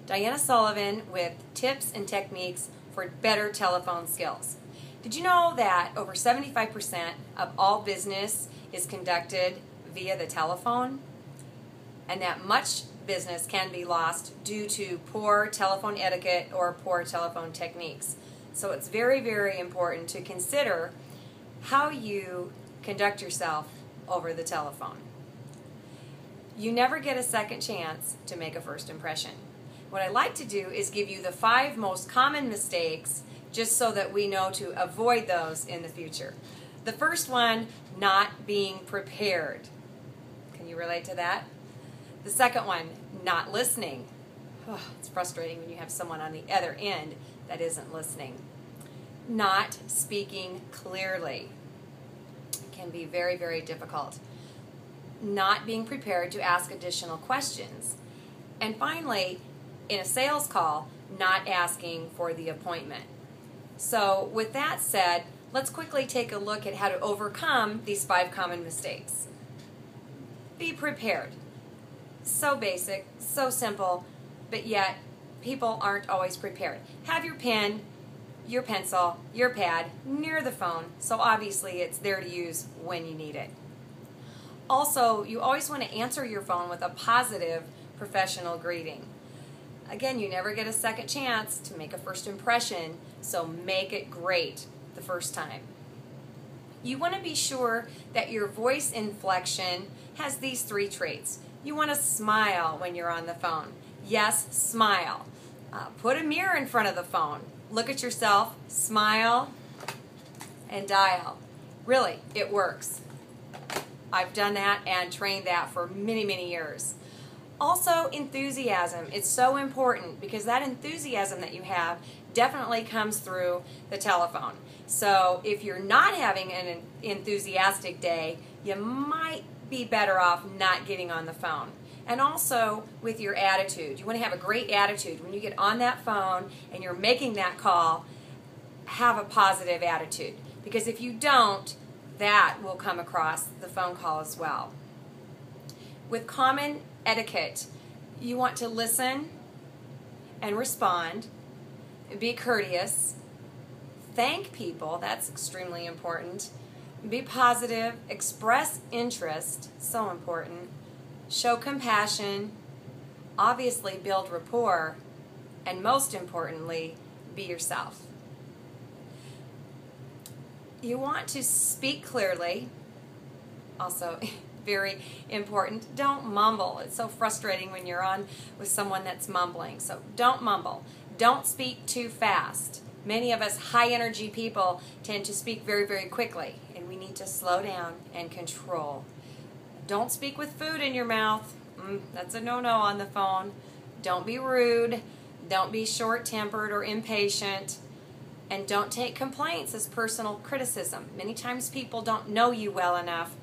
Diana Sullivan with tips and techniques for better telephone skills. Did you know that over 75% of all business is conducted via the telephone? And that much business can be lost due to poor telephone etiquette or poor telephone techniques. So it's very, very important to consider how you conduct yourself over the telephone. You never get a second chance to make a first impression. What I like to do is give you the 5 most common mistakes just so that we know to avoid those in the future. The first one, not being prepared. Can you relate to that? The second one, not listening. Oh, it's frustrating when you have someone on the other end that isn't listening. Not speaking clearly. It can be very, very difficult. Not being prepared to ask additional questions. And finally, in a sales call, not asking for the appointment. So with that said, let's quickly take a look at how to overcome these 5 common mistakes. Be prepared. So basic, so simple, but yet people aren't always prepared. Have your pen, your pencil, your pad near the phone, so obviously it's there to use when you need it. Also, you always want to answer your phone with a positive professional greeting. Again, you never get a second chance to make a first impression, so make it great the first time. You want to be sure that your voice inflection has these 3 traits. You want to smile when you're on the phone. Yes, smile. Put a mirror in front of the phone. Look at yourself, smile, and dial. Really, it works. I've done that and trained that for many, many years. Also, enthusiasm. It's so important because that enthusiasm that you have definitely comes through the telephone. So if you're not having an enthusiastic day, you might be better off not getting on the phone. And also with your attitude. You want to have a great attitude. When you get on that phone and you're making that call, have a positive attitude. Because if you don't, that will come across the phone call as well. With common etiquette, you want to listen and respond, be courteous, thank people, that's extremely important, be positive, express interest, so important, show compassion, obviously build rapport, and most importantly, be yourself. You want to speak clearly, also very important. Don't mumble. It's so frustrating when you're on with someone that's mumbling. So don't mumble. Don't speak too fast. Many of us high energy people tend to speak very, very quickly, and we need to slow down and control. Don't speak with food in your mouth. That's a no-no on the phone. Don't be rude. Don't be short-tempered or impatient. And don't take complaints as personal criticism. Many times people don't know you well enough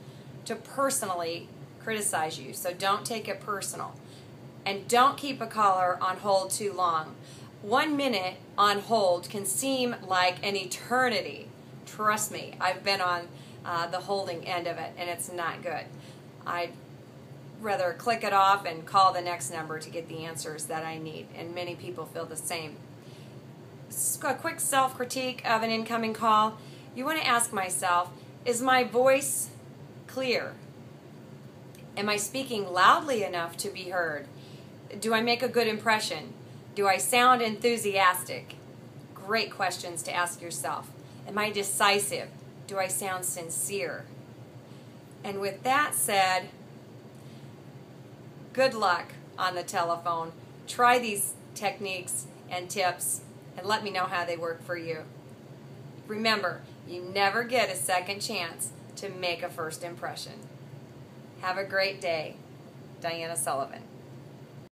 to personally criticize you, so don't take it personal. And don't keep a caller on hold too long. 1 minute on hold can seem like an eternity. Trust me, I've been on the holding end of it, and it's not good. I'd rather click it off and call the next number to get the answers that I need, and many people feel the same. A quick self-critique of an incoming call. You want to ask myself, is my voice clear? Am I speaking loudly enough to be heard? Do I make a good impression? Do I sound enthusiastic? Great questions to ask yourself. Am I decisive? Do I sound sincere? And with that said, good luck on the telephone. Try these techniques and tips and let me know how they work for you. Remember, you never get a second chance to make a first impression. Have a great day. Diana Sullivan.